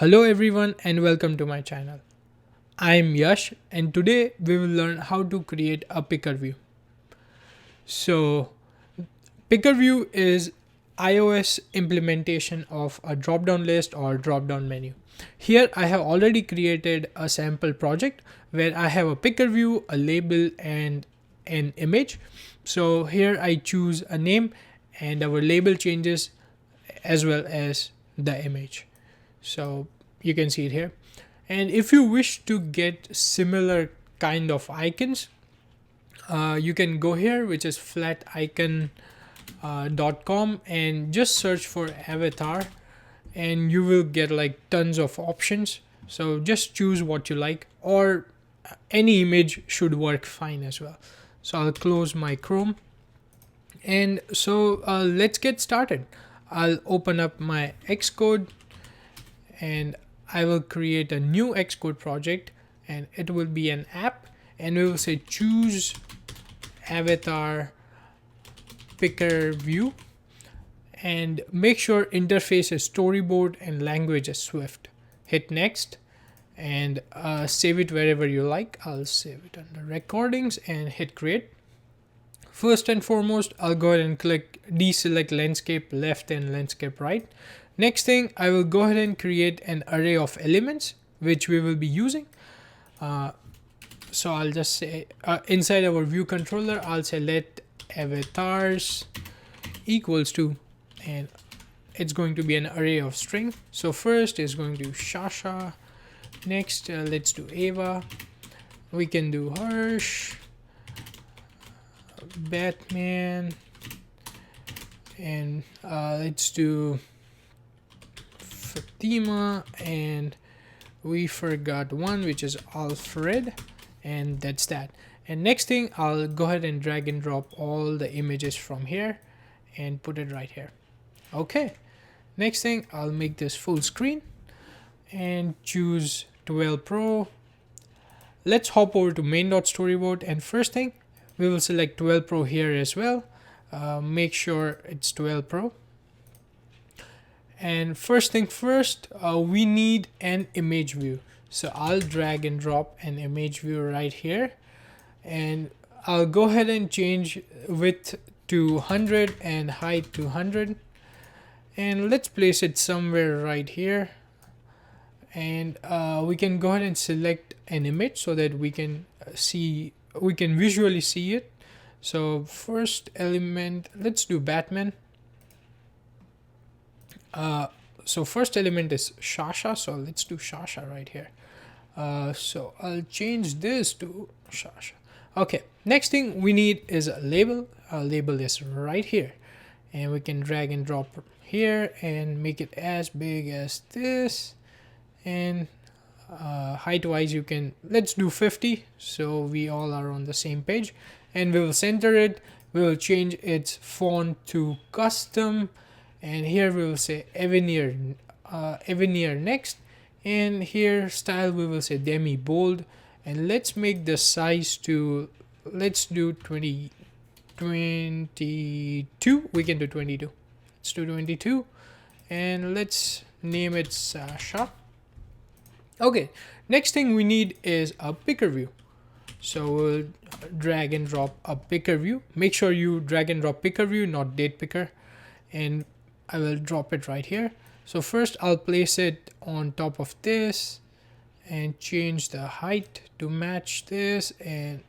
Hello everyone and welcome to my channel. I am Yash and today we will learn how to create a picker view. So picker view is iOS implementation of a drop down list or drop down menu. Here I have already created a sample project where I have a picker view, a label and an image. So here I choose a name and our label changes as well as the image. So you can see it here. And if you wish to get similar kind of icons, you can go here, which is flaticon.com, and just search for avatar and you will get like tons of options. So just choose what you like, or any image should work fine as well. So I'll close my Chrome. And so let's get started. I'll open up my Xcode and I will create a new Xcode project and it will be an app, and we will say choose avatar picker view and make sure interface is storyboard and language is Swift. Hit next and save it wherever you like. I'll save it under recordings and hit create. First and foremost, I'll go ahead and click deselect landscape left and landscape right. Next thing, I will go ahead and create an array of elements which we will be using. So I'll just say inside our view controller, I'll say let avatars equals to, and it's going to be an array of string. So first is going to Shasha. Next, let's do Ava. We can do Harsh, Batman, and let's do Fatima, and we forgot one, which is Alfred, and that's that. And next thing, I'll go ahead and drag and drop all the images from here and put it right here. Okay, next thing, I'll make this full screen and choose 12 Pro. Let's hop over to main.storyboard, and first thing, we will select 12 Pro here as well. Make sure it's 12 Pro. And first thing first, we need an image view. So I'll drag and drop an image view right here. And I'll go ahead and change width to 100 and height to 100. And let's place it somewhere right here. And we can go ahead and select an image so that we can visually see it. So first element, let's do Batman. So first element is Shasha, so let's do Shasha right here. So I'll change this to Shasha. Okay, next thing we need is a label. I'll label this right here, and we can drag and drop here and make it as big as this. And height wise, let's do 50 so we all are on the same page, and we will center it. We will change its font to custom, and here we will say Avenir next, and here style we will say demi bold, and let's make the size to, let's do 22. We can do 22. Let's do 22, and let's name it Sasha. Okay, next thing we need is a picker view. So we'll drag and drop a picker view. Make sure you drag and drop picker view, not date picker, and I will drop it right here. So first I'll place it on top of this and change the height to match this, and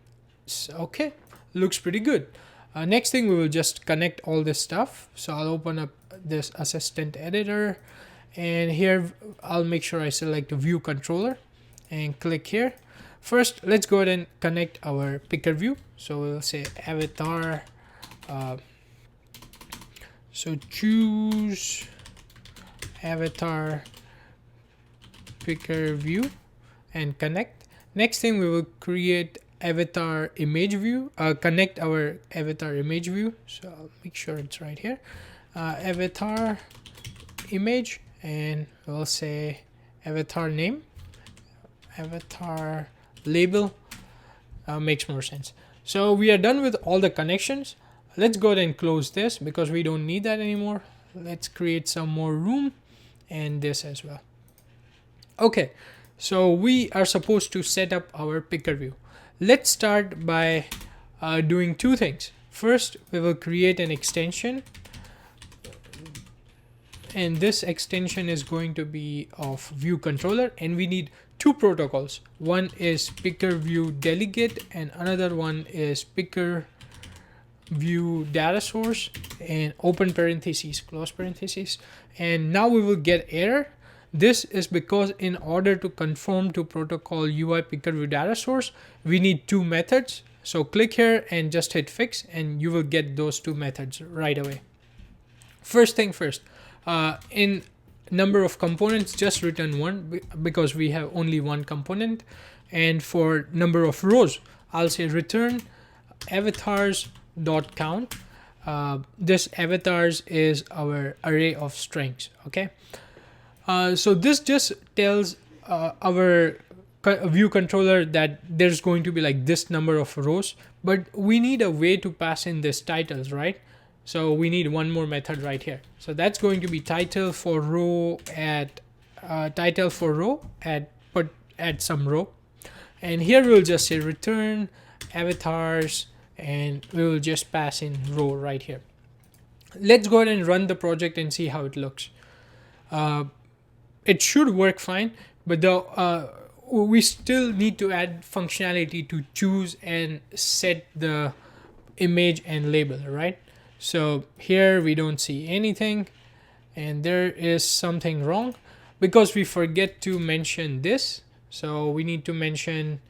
okay, looks pretty good. Next thing, we will just connect all this stuff. So I'll open up this assistant editor, and here I'll make sure I select view controller and click here. First, let's go ahead and connect our picker view. So we'll say avatar. So choose avatar picker view and connect. Next thing, we will create avatar image view, connect our avatar image view. So I'll make sure it's right here. Avatar image, and we'll say avatar name, avatar label. Makes more sense. So we are done with all the connections. Let's go ahead and close this because we don't need that anymore. Let's create some more room and this as well. Okay, so we are supposed to set up our picker view. Let's start by doing two things. First, we will create an extension, and this extension is going to be of view controller, and we need two protocols. One is picker view delegate and another one is picker view data source, and open parentheses, close parentheses. And now we will get error. This is because in order to conform to protocol UIPickerView data source, we need two methods. So click here and just hit fix, and you will get those two methods right away. First thing first, in number of components, just return one because we have only one component. And for number of rows, I'll say return avatars dot count. This avatars is our array of strings. Okay, so this just tells our view controller that there's going to be like this number of rows, but we need a way to pass in this titles, right? So we need one more method right here. So that's going to be title for row at put add some row, and here we'll just say return avatars, and we will just pass in row right here. Let's go ahead and run the project and see how it looks. It should work fine, but we still need to add functionality to choose and set the image and label, right? So here we don't see anything, and there is something wrong because we forget to mention this. So we need to mention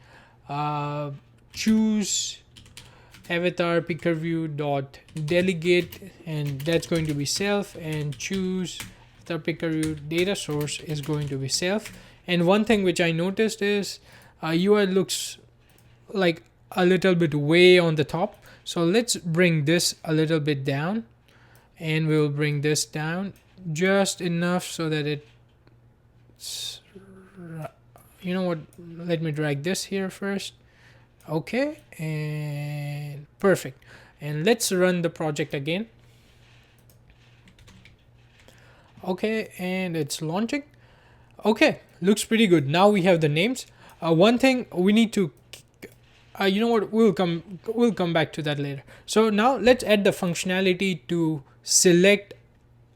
choose avatar picker view dot delegate, and that's going to be self, and choose the picker view data source is going to be self. And one thing which I noticed is UI looks like a little bit way on the top. So let's bring this a little bit down, and we'll bring this down just enough so that it's, you know what, let me drag this here first. Okay, and perfect. And let's run the project again. Okay, and it's launching. Okay, looks pretty good. Now we have the names. One thing we need to you know what, we'll come back to that later. So now let's add the functionality to select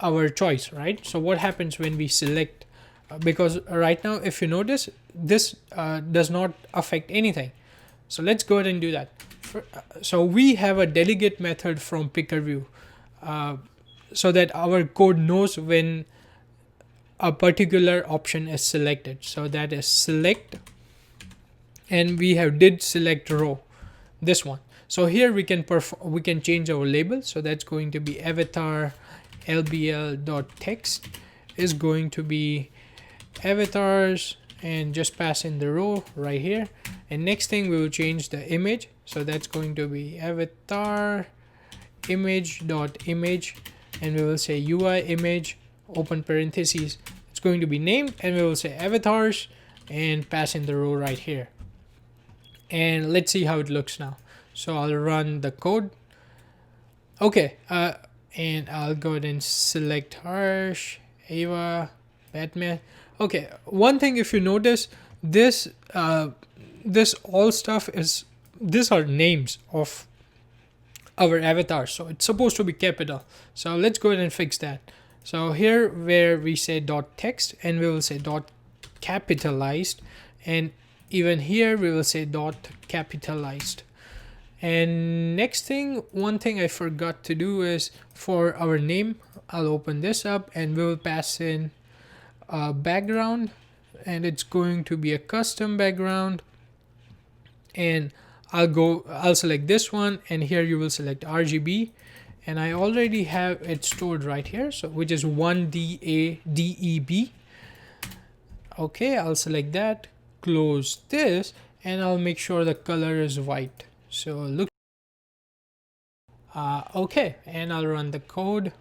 our choice, right? So what happens when we select, because right now if you notice this does not affect anything. So let's go ahead and do that. So we have a delegate method from PickerView so that our code knows when a particular option is selected. So that is select, and we have did select row, this one. So here we can change our label. So that's going to be avatar lbl.text is going to be avatars, and just pass in the row right here. And next thing we will change the image. So that's going to be avatar image.image, and we will say UI image open parentheses. It's going to be named, and we will say avatars and pass in the row right here. And let's see how it looks now. So I'll run the code. Okay, and I'll go ahead and select Harsh, Ava, Batman. Okay, one thing if you notice, this all stuff is, these are names of our avatars, so it's supposed to be capital. So let's go ahead and fix that. So here where we say dot text, and we will say dot capitalized, and even here we will say dot capitalized. And next thing, one thing I forgot to do is for our name, I'll open this up, and we will pass in a background, and it's going to be a custom background. And I'll select this one, and here you will select RGB, and I already have it stored right here, so which is 1DADEB. Okay, I'll select that, close this, and I'll make sure the color is white. So look, okay, and I'll run the code.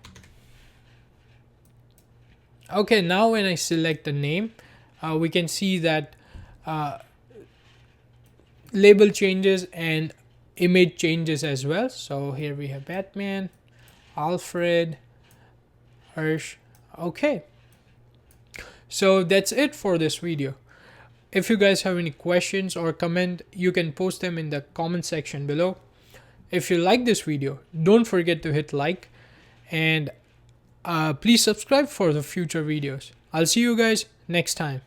Okay, now when I select the name, we can see that label changes and image changes as well. So here we have Batman, Alfred, Harsh. Okay, So that's it for this video. If you guys have any questions or comment, you can post them in the comment section below. If you like this video, don't forget to hit like, and please subscribe for the future videos. I'll see you guys next time.